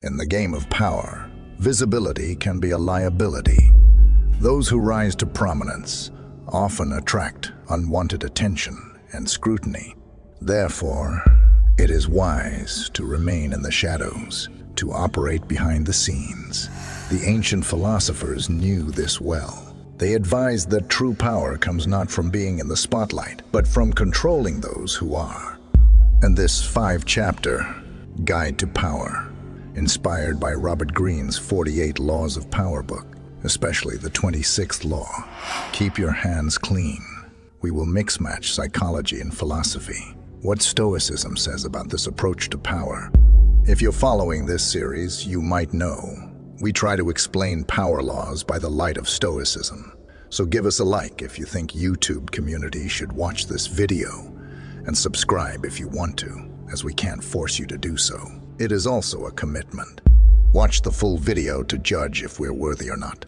In the game of power, visibility can be a liability. Those who rise to prominence often attract unwanted attention and scrutiny. Therefore, it is wise to remain in the shadows, to operate behind the scenes. The ancient philosophers knew this well. They advised that true power comes not from being in the spotlight, but from controlling those who are. And this 5-chapter Guide to Power, inspired by Robert Greene's 48 Laws of Power book, especially the 26th law, keep your hands clean. We will mix-match psychology and philosophy. What Stoicism says about this approach to power. If you're following this series, you might know we try to explain power laws by the light of Stoicism. So give us a like if you think YouTube community should watch this video, and subscribe if you want to, as we can't force you to do so. It is also a commitment. Watch the full video to judge if we're worthy or not.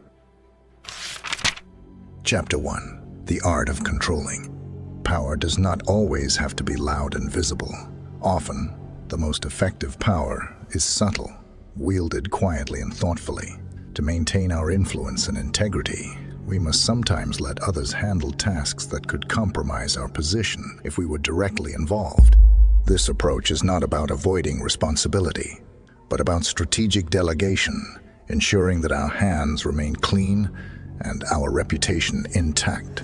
Chapter 1. The Art of Controlling. Power does not always have to be loud and visible. Often, the most effective power is subtle, wielded quietly and thoughtfully. To maintain our influence and integrity, we must sometimes let others handle tasks that could compromise our position if we were directly involved. This approach is not about avoiding responsibility, but about strategic delegation, ensuring that our hands remain clean and our reputation intact.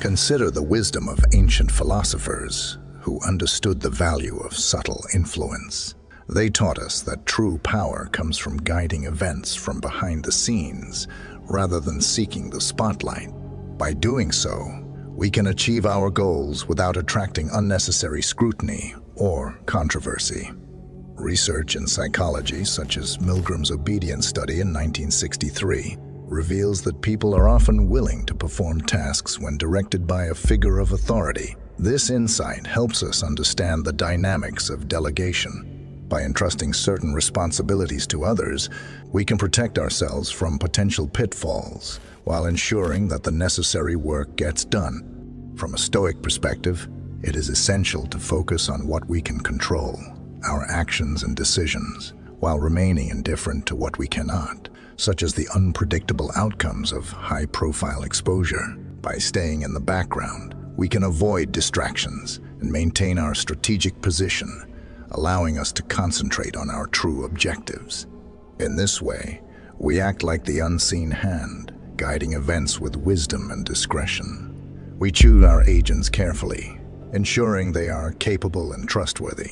Consider the wisdom of ancient philosophers who understood the value of subtle influence. They taught us that true power comes from guiding events from behind the scenes rather than seeking the spotlight. By doing so, we can achieve our goals without attracting unnecessary scrutiny or controversy. Research in psychology, such as Milgram's obedience study in 1963, reveals that people are often willing to perform tasks when directed by a figure of authority. This insight helps us understand the dynamics of delegation. By entrusting certain responsibilities to others, we can protect ourselves from potential pitfalls while ensuring that the necessary work gets done. From a Stoic perspective, it is essential to focus on what we can control, our actions and decisions, while remaining indifferent to what we cannot, such as the unpredictable outcomes of high-profile exposure. By staying in the background, we can avoid distractions and maintain our strategic position, allowing us to concentrate on our true objectives. In this way, we act like the unseen hand, guiding events with wisdom and discretion. We choose our agents carefully, ensuring they are capable and trustworthy.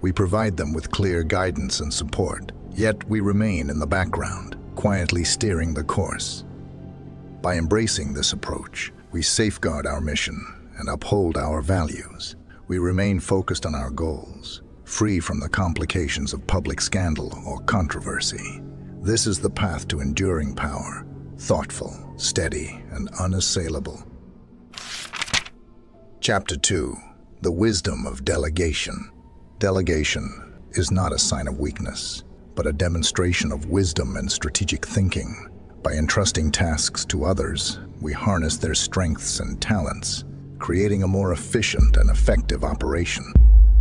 We provide them with clear guidance and support, yet we remain in the background, quietly steering the course. By embracing this approach, we safeguard our mission and uphold our values. We remain focused on our goals, free from the complications of public scandal or controversy. This is the path to enduring power, thoughtful, steady, and unassailable. Chapter 2. The Wisdom of Delegation. Delegation is not a sign of weakness, but a demonstration of wisdom and strategic thinking. By entrusting tasks to others, we harness their strengths and talents, creating a more efficient and effective operation.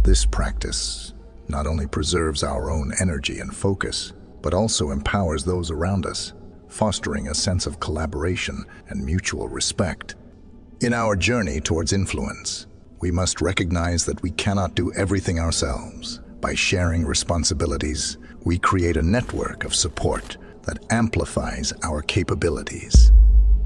This practice not only preserves our own energy and focus, but also empowers those around us, fostering a sense of collaboration and mutual respect. In our journey towards influence, we must recognize that we cannot do everything ourselves. By sharing responsibilities, we create a network of support that amplifies our capabilities.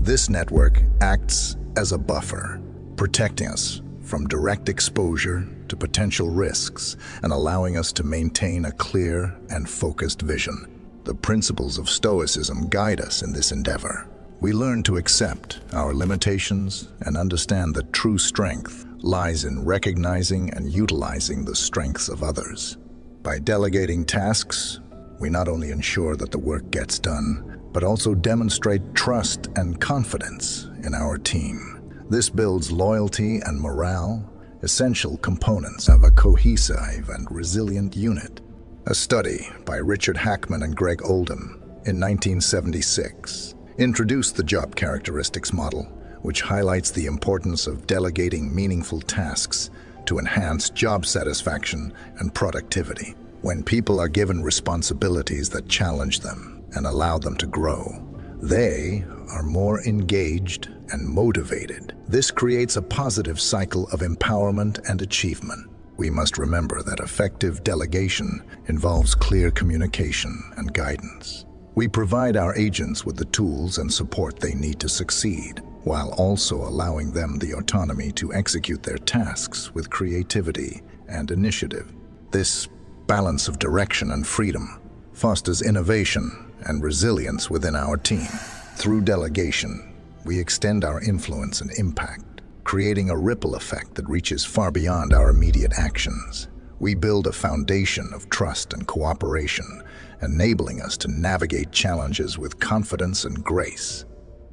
This network acts as a buffer, protecting us from direct exposure to potential risks and allowing us to maintain a clear and focused vision. The principles of Stoicism guide us in this endeavor. We learn to accept our limitations and understand that true strength lies in recognizing and utilizing the strengths of others. By delegating tasks, we not only ensure that the work gets done, but also demonstrate trust and confidence in our team. This builds loyalty and morale, essential components of a cohesive and resilient unit. A study by Richard Hackman and Greg Oldham in 1976 introduced the job characteristics model, which highlights the importance of delegating meaningful tasks to enhance job satisfaction and productivity. When people are given responsibilities that challenge them and allow them to grow, they are more engaged and motivated. This creates a positive cycle of empowerment and achievement. We must remember that effective delegation involves clear communication and guidance. We provide our agents with the tools and support they need to succeed, while also allowing them the autonomy to execute their tasks with creativity and initiative. This balance of direction and freedom fosters innovation and resilience within our team. Through delegation, we extend our influence and impact, creating a ripple effect that reaches far beyond our immediate actions. We build a foundation of trust and cooperation, enabling us to navigate challenges with confidence and grace.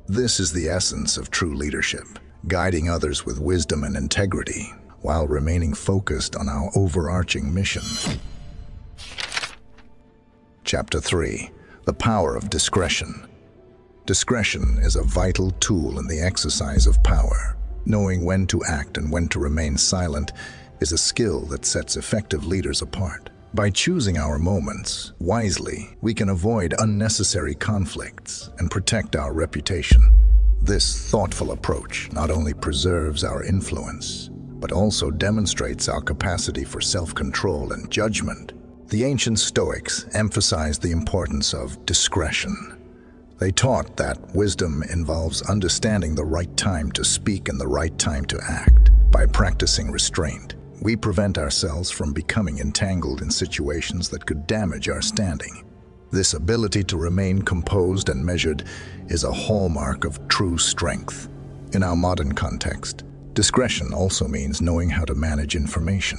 This is the essence of true leadership, guiding others with wisdom and integrity, while remaining focused on our overarching mission. Chapter 3. The Power of Discretion. Discretion is a vital tool in the exercise of power. Knowing when to act and when to remain silent is a skill that sets effective leaders apart. By choosing our moments wisely, we can avoid unnecessary conflicts and protect our reputation. This thoughtful approach not only preserves our influence, but also demonstrates our capacity for self-control and judgment. The ancient Stoics emphasized the importance of discretion. They taught that wisdom involves understanding the right time to speak and the right time to act. By practicing restraint, we prevent ourselves from becoming entangled in situations that could damage our standing. This ability to remain composed and measured is a hallmark of true strength. In our modern context, discretion also means knowing how to manage information.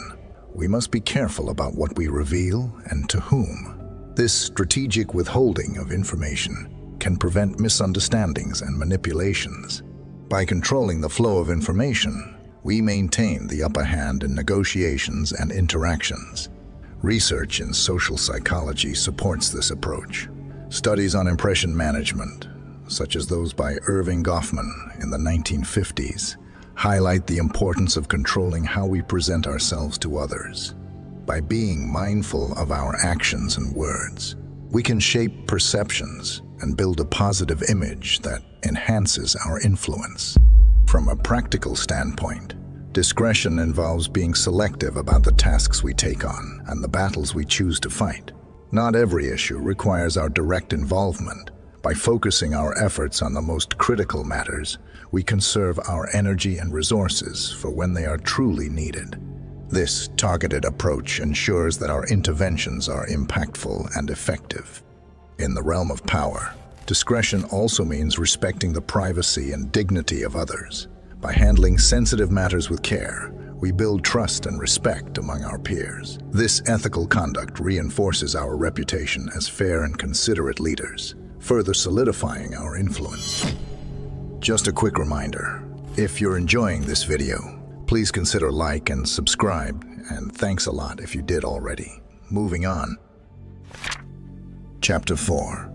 We must be careful about what we reveal and to whom. This strategic withholding of information can prevent misunderstandings and manipulations. By controlling the flow of information, we maintain the upper hand in negotiations and interactions. Research in social psychology supports this approach. Studies on impression management, such as those by Irving Goffman in the 1950s, highlight the importance of controlling how we present ourselves to others. By being mindful of our actions and words, we can shape perceptions and build a positive image that enhances our influence. From a practical standpoint, discretion involves being selective about the tasks we take on and the battles we choose to fight. Not every issue requires our direct involvement. By focusing our efforts on the most critical matters, we conserve our energy and resources for when they are truly needed. This targeted approach ensures that our interventions are impactful and effective. In the realm of power, discretion also means respecting the privacy and dignity of others. By handling sensitive matters with care, we build trust and respect among our peers. This ethical conduct reinforces our reputation as fair and considerate leaders, further solidifying our influence. Just a quick reminder, if you're enjoying this video, please consider like and subscribe, and thanks a lot if you did already. Moving on. Chapter 4.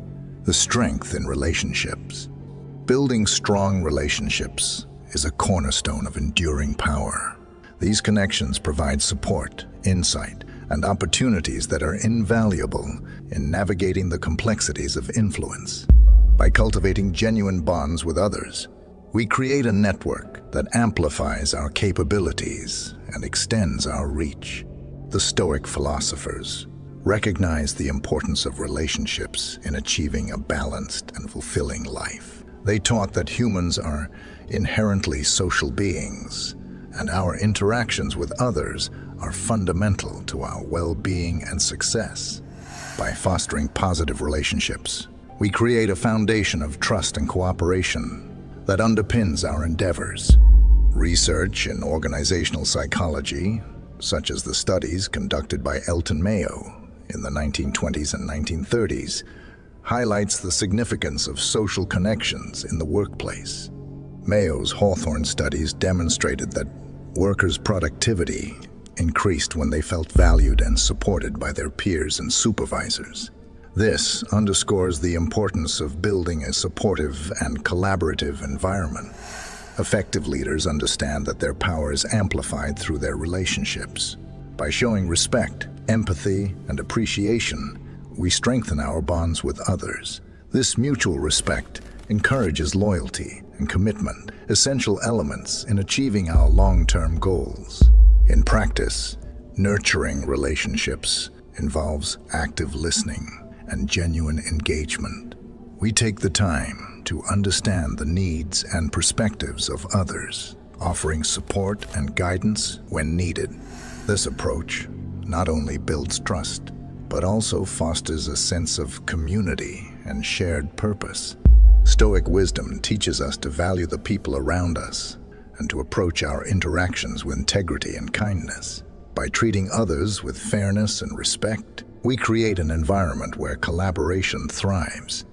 The Strength in Relationships. Building strong relationships is a cornerstone of enduring power. These connections provide support, insight, and opportunities that are invaluable in navigating the complexities of influence. By cultivating genuine bonds with others, we create a network that amplifies our capabilities and extends our reach. The Stoic philosophers recognized the importance of relationships in achieving a balanced and fulfilling life. They taught that humans are inherently social beings, and our interactions with others are fundamental to our well-being and success. By fostering positive relationships, we create a foundation of trust and cooperation that underpins our endeavors. Research in organizational psychology, such as the studies conducted by Elton Mayo in the 1920s and 1930s, highlights the significance of social connections in the workplace. Mayo's Hawthorne studies demonstrated that workers' productivity increased when they felt valued and supported by their peers and supervisors. This underscores the importance of building a supportive and collaborative environment. Effective leaders understand that their power is amplified through their relationships. By showing respect, empathy, and appreciation, we strengthen our bonds with others. This mutual respect encourages loyalty and commitment, essential elements in achieving our long-term goals. In practice, nurturing relationships involves active listening and genuine engagement. We take the time to understand the needs and perspectives of others, offering support and guidance when needed. This approach not only builds trust, but also fosters a sense of community and shared purpose. Stoic wisdom teaches us to value the people around us and to approach our interactions with integrity and kindness. By treating others with fairness and respect, we create an environment where collaboration thrives.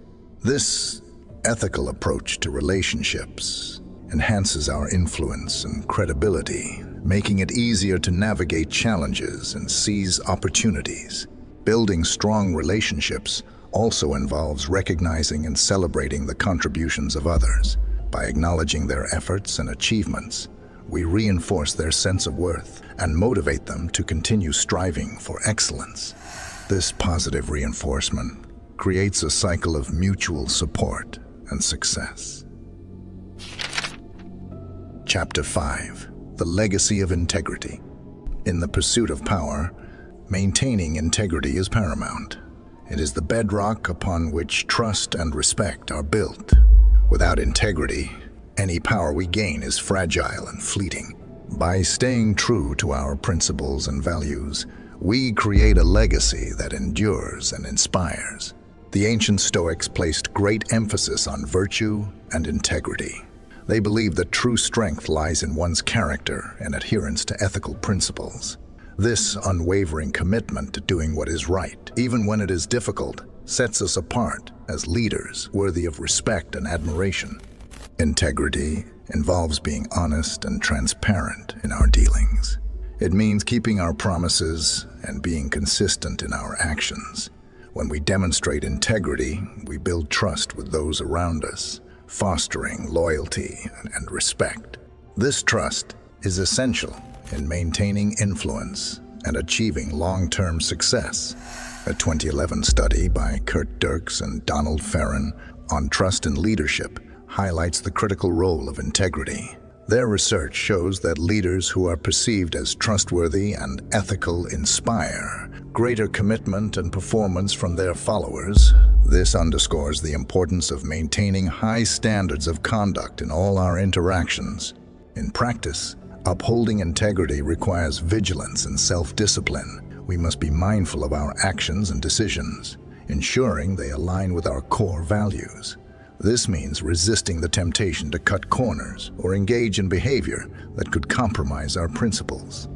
This ethical approach to relationships enhances our influence and credibility, making it easier to navigate challenges and seize opportunities. Building strong relationships also involves recognizing and celebrating the contributions of others. By acknowledging their efforts and achievements, we reinforce their sense of worth and motivate them to continue striving for excellence. This positive reinforcement creates a cycle of mutual support and success. Chapter 5. The Legacy of Integrity. In the pursuit of power, maintaining integrity is paramount. It is the bedrock upon which trust and respect are built. Without integrity, any power we gain is fragile and fleeting. By staying true to our principles and values, we create a legacy that endures and inspires. The ancient Stoics placed great emphasis on virtue and integrity. They believed that true strength lies in one's character and adherence to ethical principles. This unwavering commitment to doing what is right, even when it is difficult, sets us apart as leaders worthy of respect and admiration. Integrity involves being honest and transparent in our dealings. It means keeping our promises and being consistent in our actions. When we demonstrate integrity, we build trust with those around us, fostering loyalty and respect. This trust is essential in maintaining influence and achieving long-term success. A 2011 study by Kurt Dirks and Donald Farron on trust in leadership highlights the critical role of integrity. Their research shows that leaders who are perceived as trustworthy and ethical inspire greater commitment and performance from their followers. This underscores the importance of maintaining high standards of conduct in all our interactions. In practice, upholding integrity requires vigilance and self-discipline. We must be mindful of our actions and decisions, ensuring they align with our core values. This means resisting the temptation to cut corners or engage in behavior that could compromise our principles.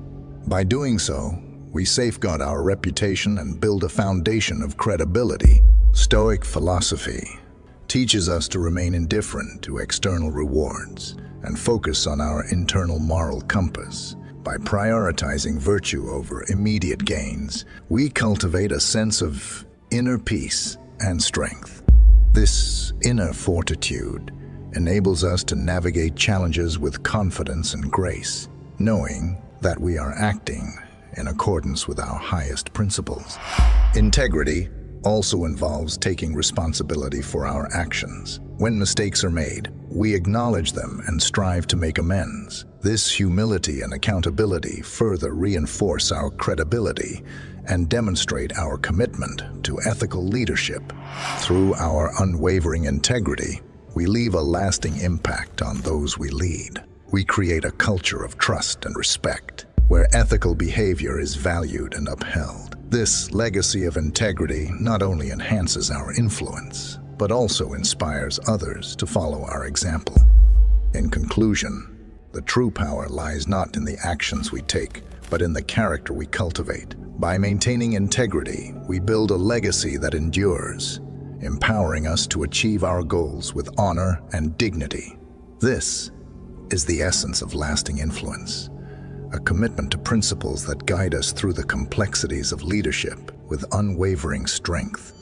By doing so, we safeguard our reputation and build a foundation of credibility. Stoic philosophy teaches us to remain indifferent to external rewards and focus on our internal moral compass. By prioritizing virtue over immediate gains, we cultivate a sense of inner peace and strength. This inner fortitude enables us to navigate challenges with confidence and grace, knowing that we are acting in accordance with our highest principles. Integrity also involves taking responsibility for our actions. When mistakes are made, we acknowledge them and strive to make amends. This humility and accountability further reinforce our credibility and demonstrate our commitment to ethical leadership. Through our unwavering integrity, we leave a lasting impact on those we lead. We create a culture of trust and respect, where ethical behavior is valued and upheld. This legacy of integrity not only enhances our influence, but also inspires others to follow our example. In conclusion, the true power lies not in the actions we take, but in the character we cultivate. By maintaining integrity, we build a legacy that endures, empowering us to achieve our goals with honor and dignity. This is the essence of lasting influence, a commitment to principles that guide us through the complexities of leadership with unwavering strength.